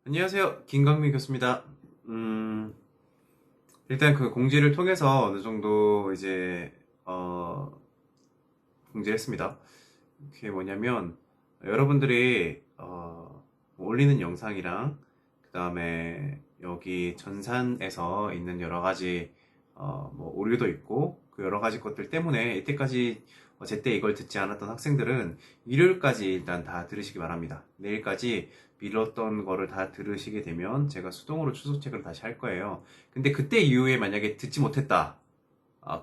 안녕하세요. 김광민 교수입니다. 일단 그 공지를 통해서 어느 정도 이제, 공지를 했습니다. 그게 뭐냐면, 여러분들이, 뭐 올리는 영상이랑, 그 다음에 여기 전산에서 있는 여러 가지, 뭐 오류도 있고, 그 여러 가지 것들 때문에 이때까지 제때 이걸 듣지 않았던 학생들은 일요일까지 일단 다 들으시기 바랍니다. 내일까지 미뤘던 거를 다 들으시게 되면 제가 수동으로 추석 체크를 다시 할 거예요. 근데 그때 이후에 만약에 듣지 못했다.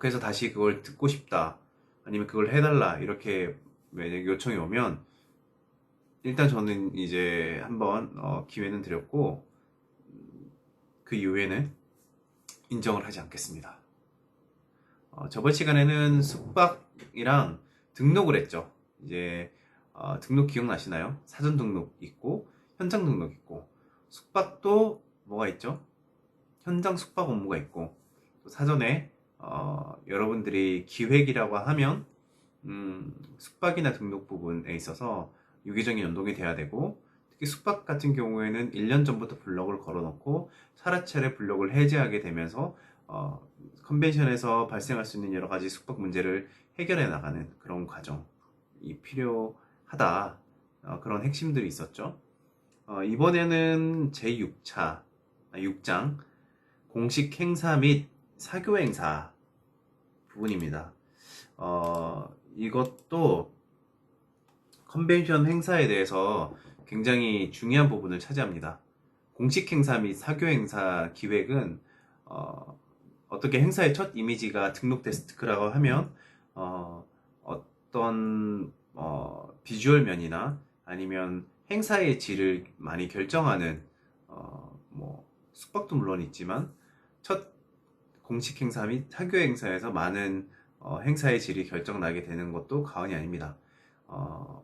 그래서 다시 그걸 듣고 싶다. 아니면 그걸 해달라. 이렇게 만약에 요청이 오면 일단 저는 이제 한번 기회는 드렸고 그 이후에는 인정을 하지 않겠습니다. 저번 시간에는 숙박이랑 등록을 했죠. 이제 등록 기억나시나요? 사전 등록 있고 현장 등록 있고 숙박도 뭐가 있죠? 현장 숙박 업무가 있고 또 사전에 여러분들이 기획이라고 하면 숙박이나 등록 부분에 있어서 유기적인 연동이 돼야 되고 특히 숙박 같은 경우에는 1년 전부터 블럭을 걸어놓고 차례차례 블럭을 해제하게 되면서 컨벤션에서 발생할 수 있는 여러 가지 숙박 문제를 해결해 나가는 그런 과정이 필요하다. 그런 핵심들이 있었죠. 이번에는 제6차, 6장 공식 행사 및 사교 행사 부분입니다. 이것도 컨벤션 행사에 대해서 굉장히 중요한 부분을 차지합니다. 공식 행사 및 사교 행사 기획은 어떻게 행사의 첫 이미지가 등록 데스크라고 하면 어떤 비주얼 면이나 아니면 행사의 질을 많이 결정하는 뭐 숙박도 물론 있지만 첫 공식 행사 및 사교 행사에서 많은 행사의 질이 결정나게 되는 것도 과언이 아닙니다.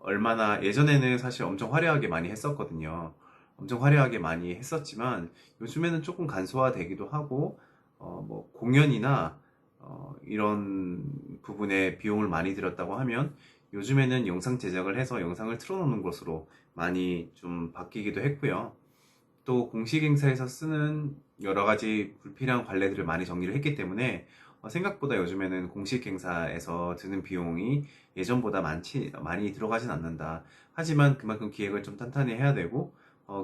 얼마나 예전에는 사실 엄청 화려하게 많이 했었거든요. 엄청 화려하게 많이 했었지만 요즘에는 조금 간소화되기도 하고 뭐 공연이나 이런 부분에 비용을 많이 들였다고 하면 요즘에는 영상 제작을 해서 영상을 틀어놓는 것으로 많이 좀 바뀌기도 했고요. 또 공식 행사에서 쓰는 여러 가지 불필요한 관례들을 많이 정리를 했기 때문에 생각보다 요즘에는 공식 행사에서 드는 비용이 예전보다 많이 들어가진 않는다. 하지만 그만큼 기획을 좀 탄탄히 해야 되고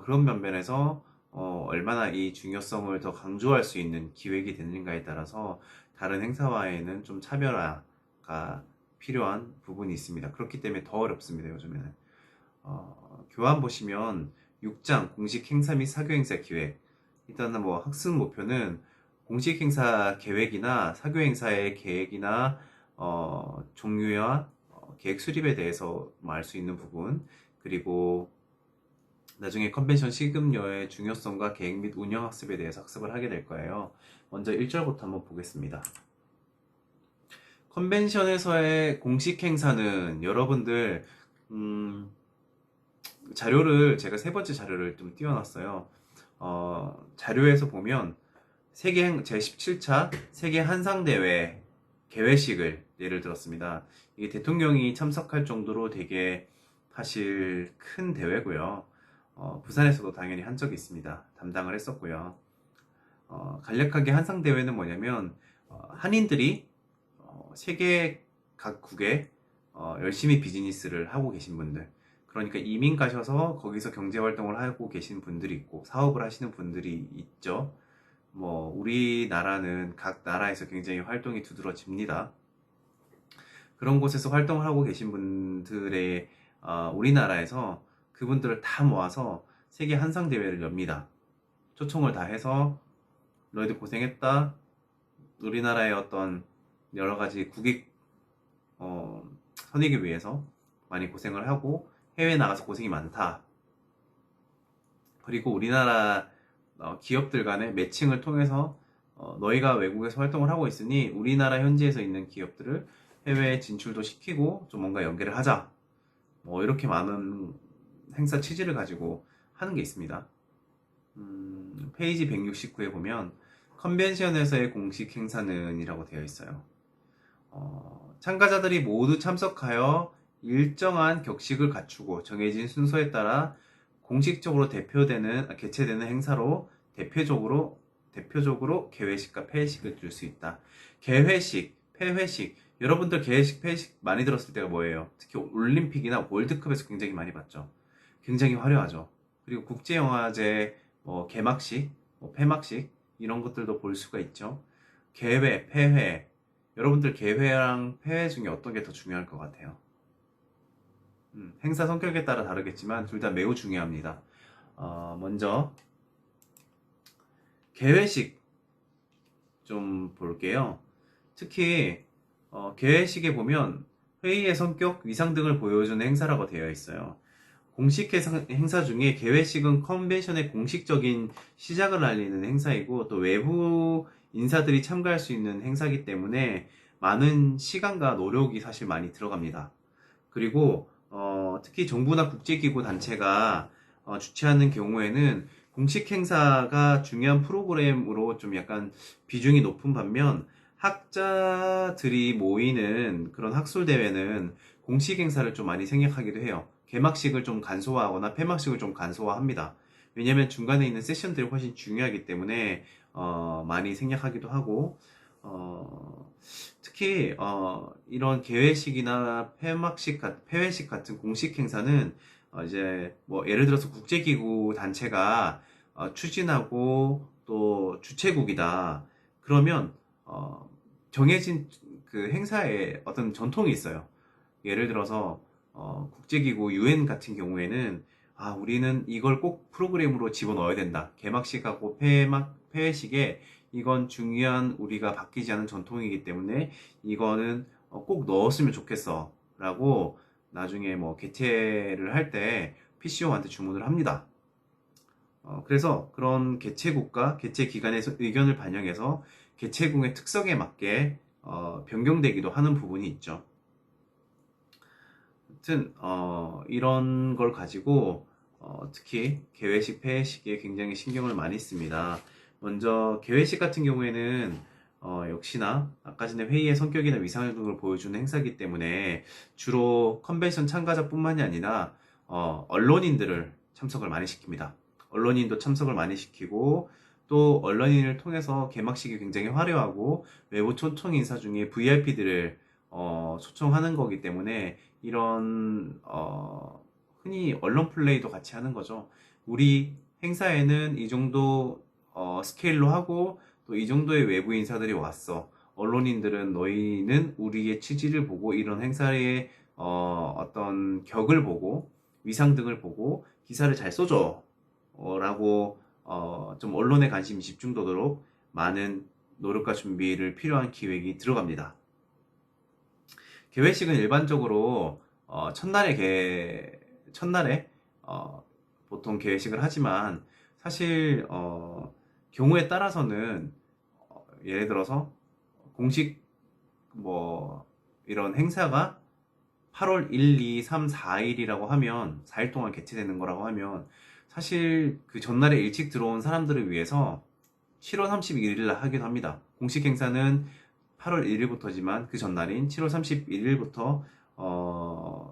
그런 면면에서 얼마나 이 중요성을 더 강조할 수 있는 기획이 되는가에 따라서 다른 행사와에는 좀 차별화가 필요한 부분이 있습니다. 그렇기 때문에 더 어렵습니다, 요즘에는. 교환 보시면 6장 공식 행사 및 사교 행사 기획. 일단은 뭐 학습 목표는 공식 행사 계획이나 사교 행사의 계획이나 종류와 계획 수립에 대해서 알 수 있는 부분, 그리고 나중에 컨벤션 시급료의 중요성과 계획 및 운영 학습에 대해서 학습을 하게 될 거예요. 먼저 1절부터 한번 보겠습니다. 컨벤션에서의 공식 행사는 여러분들 자료를 제가 세 번째 자료를 좀 띄워놨어요. 자료에서 보면 제17차 세계 한상대회 개회식을 예를 들었습니다. 이게 대통령이 참석할 정도로 되게 사실 큰 대회고요. 부산에서도 당연히 한 적이 있습니다. 담당을 했었고요. 간략하게 한상대회는 뭐냐면 한인들이 세계 각국에 열심히 비즈니스를 하고 계신 분들, 그러니까 이민 가셔서 거기서 경제 활동을 하고 계신 분들이 있고 사업을 하시는 분들이 있죠. 뭐 우리나라는 각 나라에서 굉장히 활동이 두드러집니다. 그런 곳에서 활동을 하고 계신 분들의 우리나라에서 그분들을 다 모아서 세계 한상 대회를 엽니다. 초청을 다 해서 너희들 고생했다. 우리나라의 어떤 여러 가지 국익 선익을 위해서 많이 고생을 하고 해외에 나가서 고생이 많다. 그리고 우리나라 기업들 간의 매칭을 통해서 너희가 외국에서 활동을 하고 있으니 우리나라 현지에서 있는 기업들을 해외에 진출도 시키고 좀 뭔가 연계를 하자. 뭐 이렇게 많은 행사 취지를 가지고 하는 게 있습니다. 페이지 169에 보면 컨벤션에서의 공식 행사는 이라고 되어 있어요. 참가자들이 모두 참석하여 일정한 격식을 갖추고 정해진 순서에 따라 공식적으로 개최되는 행사로 대표적으로 개회식과 폐회식을 들 수 있다. 개회식, 폐회식, 여러분들 개회식, 폐회식 많이 들었을 때가 뭐예요? 특히 올림픽이나 월드컵에서 굉장히 많이 봤죠. 굉장히 화려하죠. 그리고 국제영화제 개막식, 폐막식 이런 것들도 볼 수가 있죠. 개회, 폐회, 여러분들 개회랑 폐회 중에 어떤 게 더 중요할 것 같아요? 행사 성격에 따라 다르겠지만 둘 다 매우 중요합니다. 먼저 개회식 좀 볼게요. 특히 개회식에 보면 회의의 성격, 위상 등을 보여주는 행사라고 되어 있어요. 공식 행사 중에 개회식은 컨벤션의 공식적인 시작을 알리는 행사이고 또 외부 인사들이 참가할 수 있는 행사이기 때문에 많은 시간과 노력이 사실 많이 들어갑니다. 그리고 특히 정부나 국제기구 단체가 주최하는 경우에는 공식 행사가 중요한 프로그램으로 좀 약간 비중이 높은 반면 학자들이 모이는 그런 학술대회는 공식 행사를 좀 많이 생략하기도 해요. 개막식을 좀 간소화하거나 폐막식을 좀 간소화합니다. 왜냐면 중간에 있는 세션들이 훨씬 중요하기 때문에 많이 생략하기도 하고 특히 이런 개회식이나 폐회식 같은 공식 행사는 이제 뭐 예를 들어서 국제기구 단체가 추진하고 또 주최국이다. 그러면 정해진 그 행사에 어떤 전통이 있어요. 예를 들어서 국제기구 UN 같은 경우에는 우리는 이걸 꼭 프로그램으로 집어넣어야 된다. 개막식하고 폐회식에 이건 중요한 우리가 바뀌지 않은 전통이기 때문에 이거는 꼭 넣었으면 좋겠어 라고 나중에 뭐 개최를 할 때 PCO한테 주문을 합니다. 그래서 그런 개최국과 개최 기관에서 의견을 반영해서 개최국의 특성에 맞게 변경되기도 하는 부분이 있죠. 아무튼 이런 걸 가지고 특히 개회식, 폐회식에 굉장히 신경을 많이 씁니다. 먼저 개회식 같은 경우에는 역시나 아까 전에 회의의 성격이나 위상 등을 보여주는 행사이기 때문에 주로 컨벤션 참가자뿐만이 아니라 언론인들을 참석을 많이 시킵니다. 언론인도 참석을 많이 시키고 또 언론인을 통해서 개막식이 굉장히 화려하고 외부 초청 인사 중에 VIP들을 초청하는 거기 때문에 이런 흔히 언론 플레이도 같이 하는 거죠. 우리 행사에는 이 정도 스케일로 하고 또 이 정도의 외부 인사들이 왔어. 언론인들은 너희는 우리의 취지를 보고 이런 행사의 어떤 격을 보고 위상 등을 보고 기사를 잘 써줘 라고 좀 언론의 관심이 집중되도록 많은 노력과 준비를 필요한 기획이 들어갑니다. 개회식은 일반적으로 첫날에 보통 개회식을 하지만 사실 경우에 따라서는 예를 들어서 공식 뭐 이런 행사가 8월 1, 2, 3, 4일이라고 하면 4일 동안 개최되는 거라고 하면 사실 그 전날에 일찍 들어온 사람들을 위해서 7월 31일 날 하기도 합니다. 공식 행사는 8월 1일부터지만 그 전날인 7월 31일부터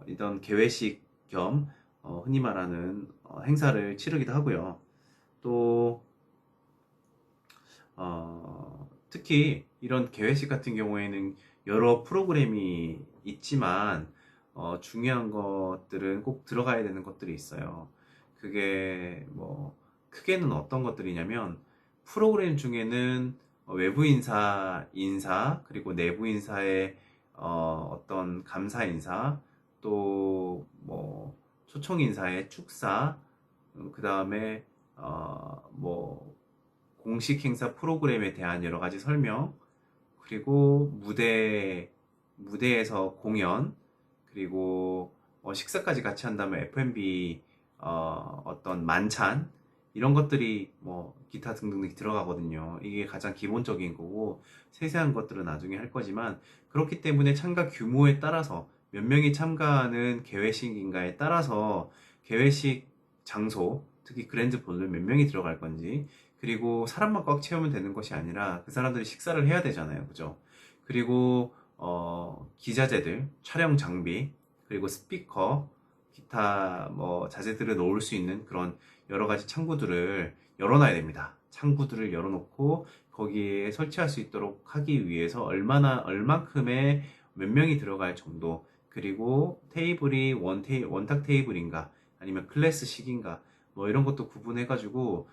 이런 개회식 겸 흔히 말하는 행사를 치르기도 하고요. 또 특히 이런 개회식 같은 경우에는 여러 프로그램이 있지만 중요한 것들은 꼭 들어가야 되는 것들이 있어요. 그게 뭐 크게는 어떤 것들이냐면 프로그램 중에는 외부 인사 그리고 내부 인사의 어떤 감사 인사 또 뭐 초청 인사의 축사 그 다음에 뭐 공식 행사 프로그램에 대한 여러 가지 설명 그리고 무대에서 공연 그리고 식사까지 같이 한다면 F&B 어떤 만찬 이런 것들이 뭐 기타 등등이 들어가거든요. 이게 가장 기본적인 거고 세세한 것들은 나중에 할 거지만 그렇기 때문에 참가 규모에 따라서 몇 명이 참가하는 개회식인가에 따라서 개회식 장소 특히 그랜드 볼룸 몇 명이 들어갈 건지 그리고 사람만 꽉 채우면 되는 것이 아니라 그 사람들이 식사를 해야 되잖아요. 그죠? 그리고 기자재들, 촬영 장비, 그리고 스피커, 기타 뭐 자재들을 놓을 수 있는 그런 여러 가지 창구들을 열어놔야 됩니다. 창구들을 열어놓고 거기에 설치할 수 있도록 하기 위해서 얼만큼의 몇 명이 들어갈 정도, 그리고 테이블이 원탁 테이블인가 아니면 클래스식인가 뭐 이런 것도 구분해가지고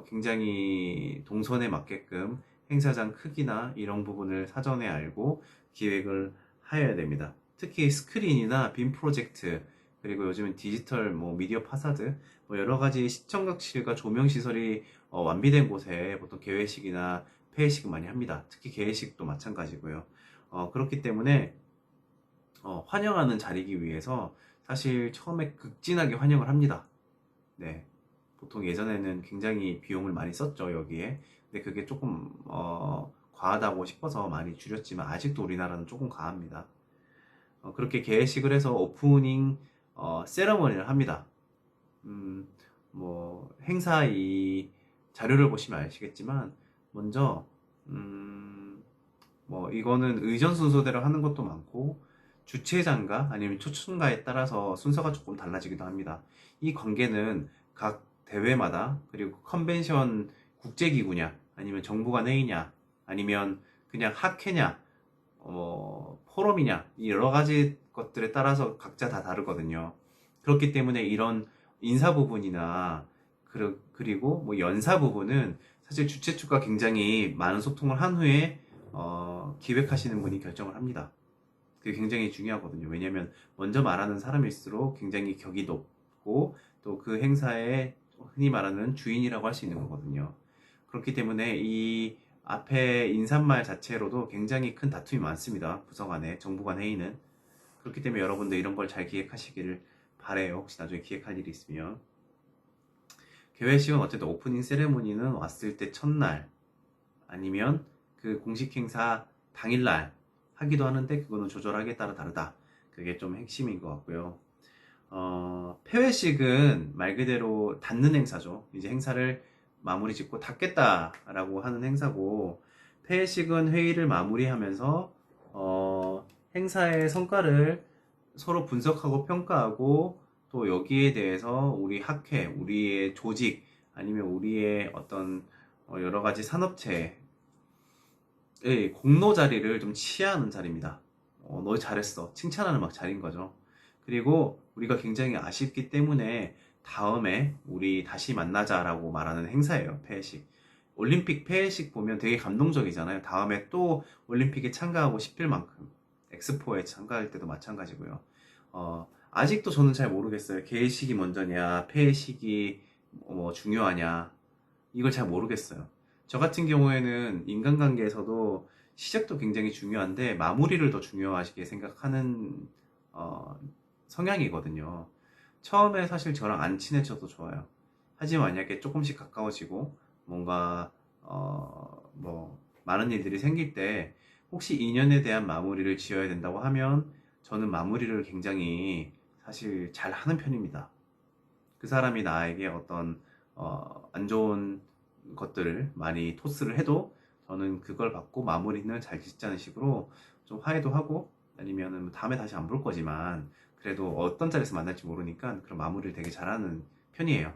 굉장히 동선에 맞게끔 행사장 크기나 이런 부분을 사전에 알고 기획을 하여야 됩니다. 특히 스크린이나 빔 프로젝트, 그리고 요즘은 디지털 뭐 미디어 파사드 뭐 여러 가지 시청각실과 조명 시설이 완비된 곳에 보통 개회식이나 폐회식을 많이 합니다. 특히 개회식도 마찬가지고요. 그렇기 때문에 환영하는 자리이기 위해서 사실 처음에 극진하게 환영을 합니다. 네. 보통 예전에는 굉장히 비용을 많이 썼죠, 여기에. 근데 그게 조금 과하다고 싶어서 많이 줄였지만 아직도 우리나라는 조금 과합니다. 그렇게 개회식을 해서 오프닝 세러머니를 합니다. 음, 뭐 행사 이 자료를 보시면 아시겠지만 먼저 뭐 이거는 의전 순서대로 하는 것도 많고 주최장과 아니면 초청가에 따라서 순서가 조금 달라지기도 합니다. 이 관계는 각 대회마다, 그리고 컨벤션 국제기구냐 아니면 정부 간 회의냐 아니면 그냥 학회냐 포럼이냐 이 여러 가지 것들에 따라서 각자 다 다르거든요. 그렇기 때문에 이런 인사 부분이나 그리고 뭐 연사 부분은 사실 주최 측과 굉장히 많은 소통을 한 후에 기획하시는 분이 결정을 합니다. 그게 굉장히 중요하거든요. 왜냐면 먼저 말하는 사람일수록 굉장히 격이 높고 또 그 행사의 흔히 말하는 주인이라고 할 수 있는 거거든요. 그렇기 때문에 이 앞에 인사말 자체로도 굉장히 큰 다툼이 많습니다. 부서 간에, 정부 간 회의는. 그렇기 때문에 여러분들 이런 걸 잘 기획하시기를 바래요. 혹시 나중에 기획할 일이 있으면. 개회식은 어쨌든 오프닝 세레모니는 왔을 때 첫날 아니면 그 공식 행사 당일날 하기도 하는데 그거는 조절하기에 따라 다르다. 그게 좀 핵심인 것 같고요. 폐회식은 말 그대로 닫는 행사죠. 이제 행사를 마무리 짓고 닫겠다라고 하는 행사고, 폐회식은 회의를 마무리하면서 행사의 성과를 서로 분석하고 평가하고 또 여기에 대해서 우리 학회, 우리의 조직 아니면 우리의 어떤 여러 가지 산업체의 공로 자리를 좀 치하하는 자리입니다. 너 잘했어. 칭찬하는 막 자리인 거죠. 그리고 우리가 굉장히 아쉽기 때문에 다음에 우리 다시 만나자라고 말하는 행사예요. 폐회식. 올림픽 폐회식 보면 되게 감동적이잖아요. 다음에 또 올림픽에 참가하고 싶을 만큼. 엑스포에 참가할 때도 마찬가지고요. 아직도 저는 잘 모르겠어요. 개회식이 먼저냐, 폐회식이 뭐 중요하냐. 이걸 잘 모르겠어요. 저 같은 경우에는 인간관계에서도 시작도 굉장히 중요한데 마무리를 더 중요하게 생각하는 성향이거든요. 처음에 사실 저랑 안 친해져도 좋아요. 하지만 만약에 조금씩 가까워지고 뭔가 뭐 많은 일들이 생길 때 혹시 인연에 대한 마무리를 지어야 된다고 하면 저는 마무리를 굉장히 사실 잘 하는 편입니다. 그 사람이 나에게 어떤 안 좋은 것들을 많이 토스를 해도 저는 그걸 받고 마무리는 잘 짓자는 식으로 좀 화해도 하고, 아니면은 다음에 다시 안 볼 거지만 그래도 어떤 자리에서 만날지 모르니까 그런 마무리를 되게 잘하는 편이에요.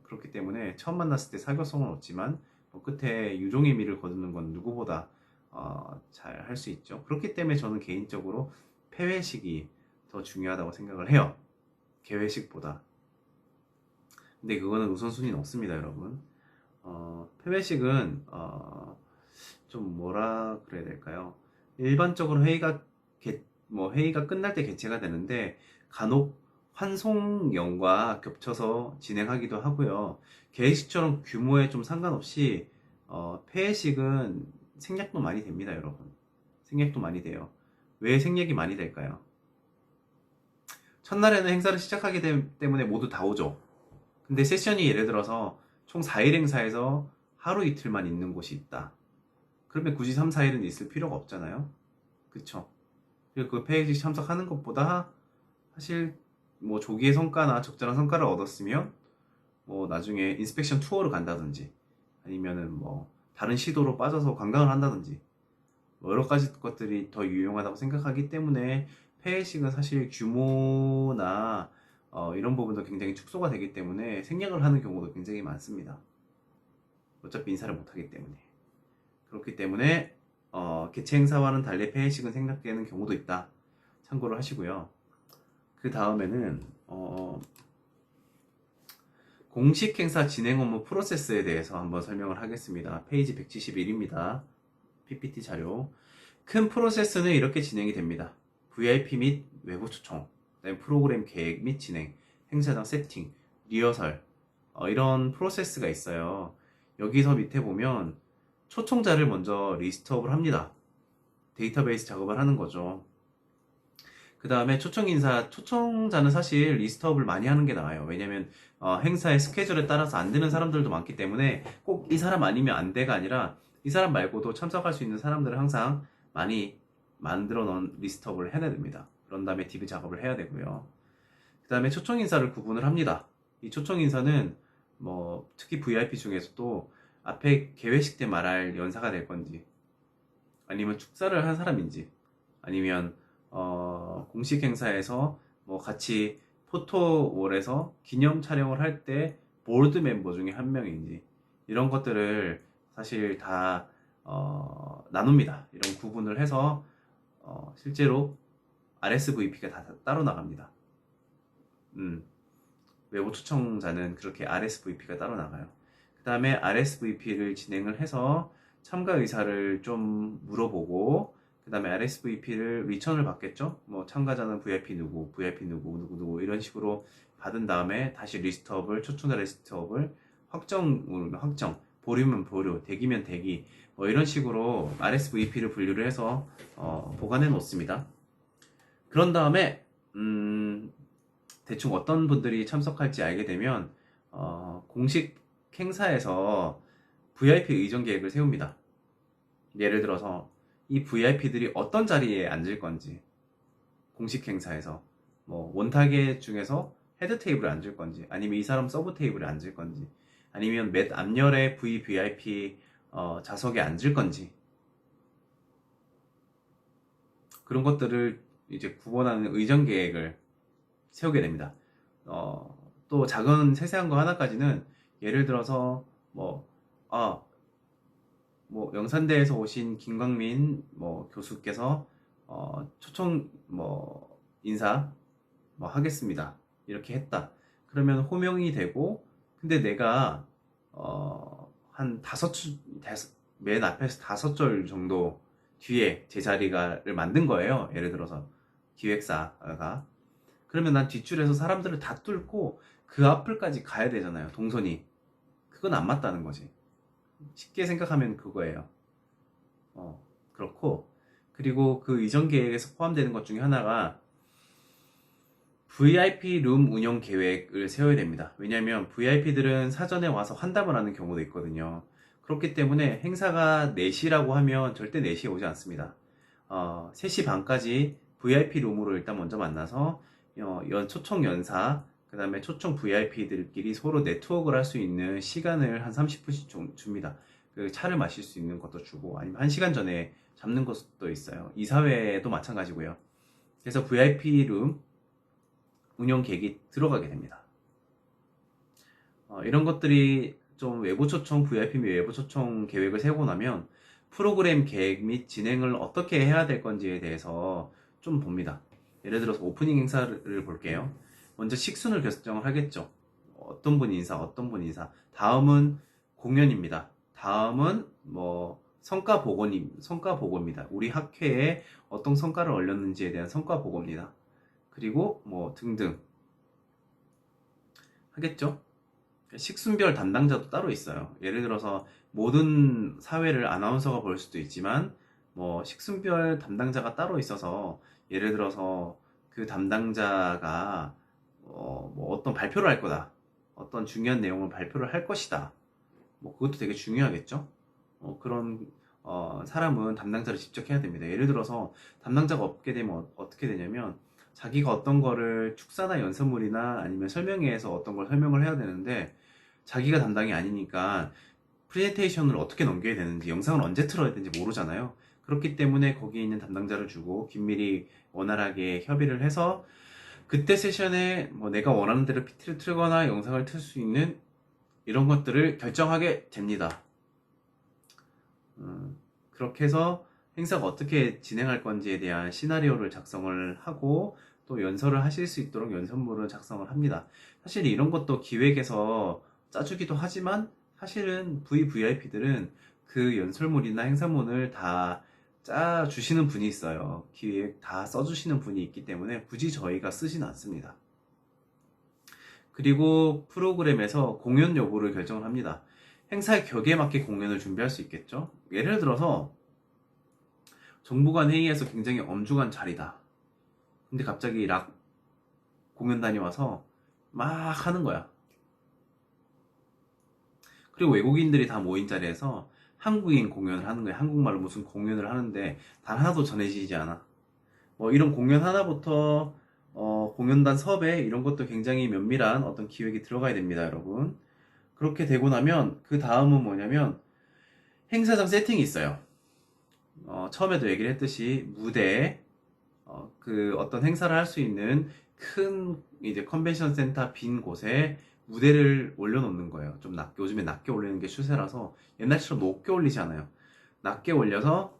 그렇기 때문에 처음 만났을 때 사교성은 없지만 끝에 유종의 미를 거두는 건 누구보다 잘 할 수 있죠. 그렇기 때문에 저는 개인적으로 폐회식이 더 중요하다고 생각을 해요. 개회식보다. 근데 그거는 우선순위는 없습니다, 여러분. 폐회식은 좀 뭐라 그래야 될까요? 일반적으로 회의가 끝날 때 개최가 되는데 간혹 환송연과 겹쳐서 진행하기도 하고요. 개회식처럼 규모에 좀 상관없이 폐회식은 생략도 많이 됩니다, 여러분. 생략도 많이 돼요. 왜 생략이 많이 될까요? 첫날에는 행사를 시작하기 때문에 모두 다 오죠. 근데 세션이 예를 들어서 총 4일 행사에서 하루 이틀만 있는 곳이 있다. 그러면 굳이 3, 4일은 있을 필요가 없잖아요. 그쵸? 그리고 그 폐회식 참석하는 것보다 사실 뭐 조기의 성과나 적절한 성과를 얻었으면 뭐 나중에 인스펙션 투어를 간다든지 아니면은 뭐 다른 시도로 빠져서 관광을 한다든지 뭐 여러 가지 것들이 더 유용하다고 생각하기 때문에 폐회식은 사실 규모나 이런 부분도 굉장히 축소가 되기 때문에 생략을 하는 경우도 굉장히 많습니다. 어차피 인사를 못하기 때문에. 그렇기 때문에 개최 행사와는 달리 폐회식은 생략되는 경우도 있다. 참고를 하시고요. 그 다음에는 공식 행사 진행 업무 프로세스에 대해서 한번 설명을 하겠습니다. 페이지 171입니다. PPT 자료. 큰 프로세스는 이렇게 진행이 됩니다. VIP 및 외부 초청, 그다음에 프로그램 계획 및 진행, 행사장 세팅, 리허설, 이런 프로세스가 있어요. 여기서 밑에 보면 초청자를 먼저 리스트업을 합니다. 데이터베이스 작업을 하는 거죠. 그 다음에 초청자는 사실 리스트업을 많이 하는 게 나아요. 왜냐면 행사의 스케줄에 따라서 안 되는 사람들도 많기 때문에 꼭 이 사람 아니면 안 돼가 아니라 이 사람 말고도 참석할 수 있는 사람들을 항상 많이 만들어 놓은 리스트업을 해야 됩니다. 그런 다음에 디브 작업을 해야 되고요. 그 다음에 초청 인사를 구분을 합니다. 이 초청 인사는 뭐 특히 VIP 중에서도 앞에 개회식 때 말할 연사가 될 건지, 아니면 축사를 한 사람인지, 아니면 공식 행사에서 뭐 같이 포토월에서 기념 촬영을 할 때 보드 멤버 중에 한 명인지, 이런 것들을 사실 다 나눕니다. 이런 구분을 해서 실제로 RSVP가 다 따로 나갑니다. 외부 초청자는 그렇게 RSVP가 따로 나가요. 그 다음에 RSVP를 진행을 해서 참가 의사를 좀 물어보고, 그 다음에 RSVP를 리턴을 받겠죠. 뭐 참가자는 VIP 누구, VIP 누구 이런 식으로 받은 다음에 다시 리스트업을, 초청자 리스트업을 확정이면 확정, 보류면 보류, 대기면 대기, 뭐 이런 식으로 RSVP를 분류를 해서 보관해 놓습니다. 그런 다음에 대충 어떤 분들이 참석할지 알게 되면 공식 행사에서 VIP 의전 계획을 세웁니다. 예를 들어서 이 VIP들이 어떤 자리에 앉을 건지, 공식 행사에서 뭐 원타겟 중에서 헤드 테이블에 앉을 건지, 아니면 이 사람 서브 테이블에 앉을 건지, 아니면 몇 앞열의 VVIP 좌석에 앉을 건지, 그런 것들을 이제 구분하는 의전 계획을 세우게 됩니다. 또 작은 세세한 거 하나까지는, 예를 들어서 뭐 영산대에서 오신 김광민 교수께서 초청 인사 하겠습니다, 이렇게 했다. 그러면 호명이 되고, 근데 내가 한 맨 앞에서 5절 정도 뒤에 제 자리를 만든 거예요. 예를 들어서 기획사가. 그러면 난 뒷줄에서 사람들을 다 뚫고 그 앞을까지 가야 되잖아요, 동선이. 그건 안 맞다는 거지. 쉽게 생각하면 그거예요. 그렇고, 그리고 그 이전 계획에서 포함되는 것 중에 하나가 VIP 룸 운영 계획을 세워야 됩니다. 왜냐하면 VIP들은 사전에 와서 환담을 하는 경우도 있거든요. 그렇기 때문에 행사가 4시라고 하면 절대 4시에 오지 않습니다. 3시 반까지 VIP 룸으로 일단 먼저 만나서 초청 연사, 그 다음에 초청 VIP들끼리 서로 네트워크를 할 수 있는 시간을 한 30분씩 줍니다. 그 차를 마실 수 있는 것도 주고, 아니면 1시간 전에 잡는 것도 있어요. 이사회도 마찬가지고요. 그래서 VIP 룸 운영 계획이 들어가게 됩니다. 이런 것들이 좀 외부 초청, VIP 및 외부 초청 계획을 세우고 나면 프로그램 계획 및 진행을 어떻게 해야 될 건지에 대해서 좀 봅니다. 예를 들어서 오프닝 행사를 볼게요. 먼저 식순을 결정을 하겠죠. 어떤 분 인사, 어떤 분 인사. 다음은 공연입니다. 다음은 성과 보고입니다. 우리 학회에 어떤 성과를 올렸는지에 대한 성과 보고입니다. 그리고 등등 하겠죠. 식순별 담당자도 따로 있어요. 예를 들어서 모든 사회를 아나운서가 볼 수도 있지만 식순별 담당자가 따로 있어서, 예를 들어서 그 담당자가 어떤 발표를 할 거다, 어떤 중요한 내용을 발표를 할 것이다, 그것도 되게 중요하겠죠. 그런 사람은 담당자를 직접 해야 됩니다. 예를 들어서 담당자가 없게 되면 어떻게 되냐면, 자기가 어떤 거를 축사나 연설물이나 아니면 설명회에서 어떤 걸 설명을 해야 되는데 자기가 담당이 아니니까 프레젠테이션을 어떻게 넘겨야 되는지, 영상을 언제 틀어야 되는지 모르잖아요. 그렇기 때문에 거기에 있는 담당자를 주고 긴밀히 원활하게 협의를 해서 그때 세션에 뭐 내가 원하는 대로 PT를 틀거나 영상을 틀 수 있는 이런 것들을 결정하게 됩니다. 그렇게 해서 행사가 어떻게 진행할 건지에 대한 시나리오를 작성을 하고 또 연설을 하실 수 있도록 연설문을 작성을 합니다. 사실 이런 것도 기획에서 짜주기도 하지만 사실은 VVIP들은 그 연설문이나 행사문을 다 짜주시는 분이 있어요. 기획 다 써주시는 분이 있기 때문에 굳이 저희가 쓰진 않습니다. 그리고 프로그램에서 공연 여부를 결정을 합니다. 행사의 격에 맞게 공연을 준비할 수 있겠죠. 예를 들어서 정부간 회의에서 굉장히 엄중한 자리다. 근데 갑자기 락 공연단이 와서 막 하는 거야. 그리고 외국인들이 다 모인 자리에서 한국인 공연을 하는 거야. 한국말로 무슨 공연을 하는데 단 하나도 전해지지 않아. 뭐 이런 공연 하나부터 공연단 섭외 이런 것도 굉장히 면밀한 어떤 기획이 들어가야 됩니다, 여러분. 그렇게 되고 나면 그 다음은 뭐냐면 행사장 세팅이 있어요. 처음에도 얘기를 했듯이 무대, 그 어떤 행사를 할 수 있는 큰 이제 컨벤션 센터 빈 곳에 무대를 올려놓는 거예요. 좀 낮게, 요즘에 낮게 올리는 게 추세라서 옛날처럼 높게 올리지 않아요. 낮게 올려서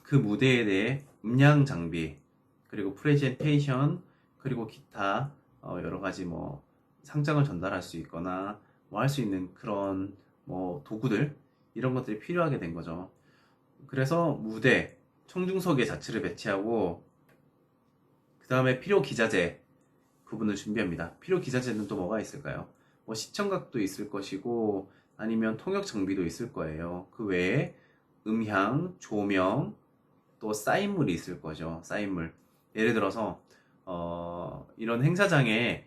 그 무대에 대해 음량 장비, 그리고 프레젠테이션, 그리고 기타, 여러 가지 뭐 상장을 전달할 수 있거나 뭐 할 수 있는 그런 뭐 도구들, 이런 것들이 필요하게 된 거죠. 그래서 무대, 청중석에 자체를 배치하고 그 다음에 필요 기자재 부분을 준비합니다. 필요 기자재는 또 뭐가 있을까요? 뭐 시청각도 있을 것이고 아니면 통역 장비도 있을 거예요. 그 외에 음향, 조명, 또 사인물이 있을 거죠. 사인물. 예를 들어서 이런 행사장에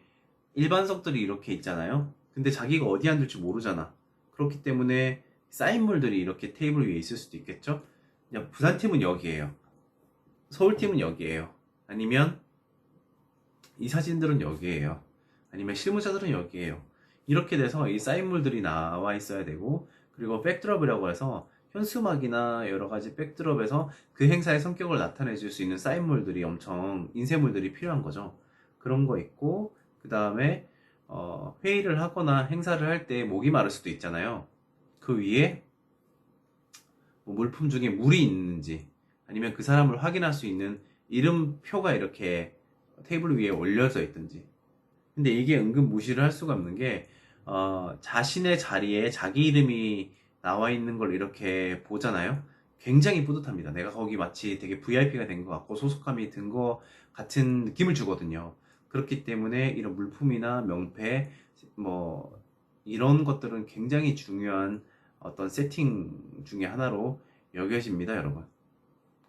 일반석들이 이렇게 있잖아요. 근데 자기가 어디 앉을지 모르잖아. 그렇기 때문에 사인물들이 이렇게 테이블 위에 있을 수도 있겠죠. 그냥 부산팀은 여기에요. 서울팀은 여기에요. 아니면 이 사진들은 여기에요. 아니면 실무자들은 여기에요. 이렇게 돼서 이 사인물들이 나와 있어야 되고, 그리고 백드롭이라고 해서 현수막이나 여러 가지 백드롭에서 그 행사의 성격을 나타내 줄 수 있는 사인물들이 엄청 인쇄물들이 필요한 거죠. 그런 거 있고, 그 다음에 회의를 하거나 행사를 할 때 목이 마를 수도 있잖아요. 그 위에 뭐 물품 중에 물이 있는지 아니면 그 사람을 확인할 수 있는 이름표가 이렇게 테이블 위에 올려져 있든지. 근데 이게 은근 무시를 할 수가 없는 게 자신의 자리에 자기 이름이 나와 있는 걸 이렇게 보잖아요. 굉장히 뿌듯합니다. 내가 거기 마치 되게 VIP가 된 것 같고 소속감이 든 것 같은 느낌을 주거든요. 그렇기 때문에 이런 물품이나 명패 뭐 이런 것들은 굉장히 중요한 어떤 세팅 중에 하나로 여겨집니다, 여러분.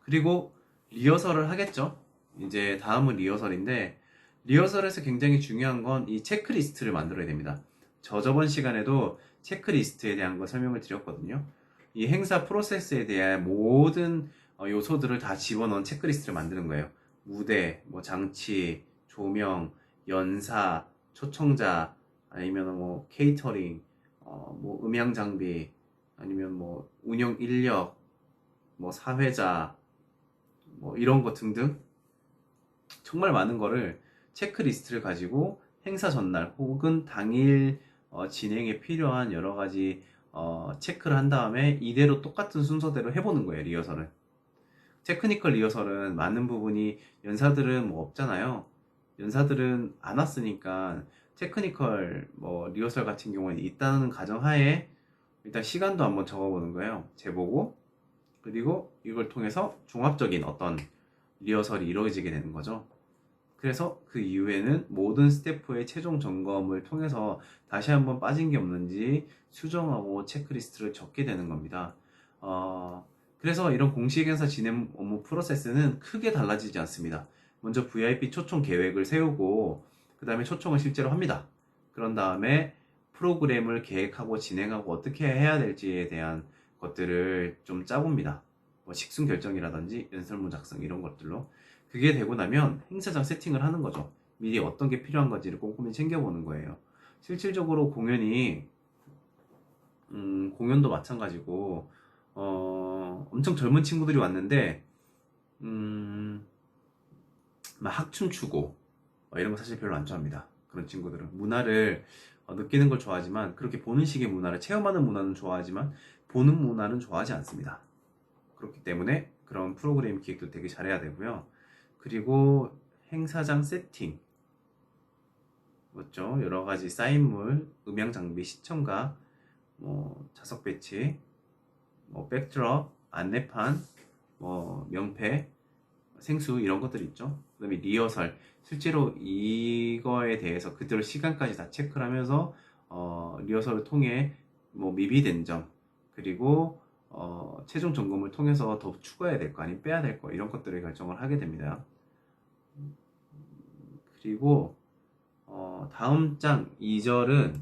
그리고 리허설을 하겠죠. 이제 다음은 리허설인데 리허설에서 굉장히 중요한 건 이 체크리스트를 만들어야 됩니다. 저번 시간에도 체크리스트에 대한 거 설명을 드렸거든요. 이 행사 프로세스에 대한 모든 요소들을 다 집어넣은 체크리스트를 만드는 거예요. 무대, 뭐 장치, 조명, 연사, 초청자, 아니면 뭐 케이터링, 뭐 음향 장비, 아니면 뭐 운영 인력, 뭐 사회자, 뭐 이런 거 등등 정말 많은 거를 체크리스트를 가지고 행사 전날 혹은 당일 진행에 필요한 여러 가지 체크를 한 다음에 이대로 똑같은 순서대로 해보는 거예요, 리허설은. 테크니컬 리허설은 많은 부분이 연사들은 뭐 없잖아요. 연사들은 안 왔으니까 테크니컬 뭐 리허설 같은 경우는 있다는 가정하에 일단 시간도 한번 적어보는 거예요. 재보고 그리고 이걸 통해서 종합적인 어떤 리허설이 이루어지게 되는 거죠. 그래서 그 이후에는 모든 스태프의 최종 점검을 통해서 다시 한번 빠진 게 없는지 수정하고 체크리스트를 적게 되는 겁니다. 그래서 이런 공식 행사 진행 업무 프로세스는 크게 달라지지 않습니다. 먼저 VIP 초청 계획을 세우고 그 다음에 초청을 실제로 합니다. 그런 다음에 프로그램을 계획하고 진행하고 어떻게 해야 될지에 대한 것들을 좀 짜봅니다. 뭐 식순 결정이라든지 연설문 작성 이런 것들로 그게 되고 나면 행사장 세팅을 하는 거죠. 미리 어떤 게 필요한 건지를 꼼꼼히 챙겨보는 거예요. 실질적으로 공연이 공연도 마찬가지고 엄청 젊은 친구들이 왔는데 막 학춤 추고 이런 거 사실 별로 안 좋아합니다. 그런 친구들은 문화를 느끼는 걸 좋아하지만 그렇게 보는 식의 문화를 체험하는 문화는 좋아하지만 보는 문화는 좋아하지 않습니다. 그렇기 때문에 그런 프로그램 기획도 되게 잘해야 되고요. 그리고 행사장 세팅, 맞죠? 여러 가지 사인물, 음향 장비, 시청각, 뭐 좌석 배치, 뭐 백드롭, 안내판, 뭐 명패, 생수 이런 것들 있죠. 그다음에 리허설, 실제로 이거에 대해서 그대로 시간까지 다 체크를 하면서 리허설을 통해 뭐 미비된 점, 그리고 최종 점검을 통해서 더 추가해야 될 거 아니면 빼야 될 거 이런 것들을 결정을 하게 됩니다. 그리고 다음 장 2절은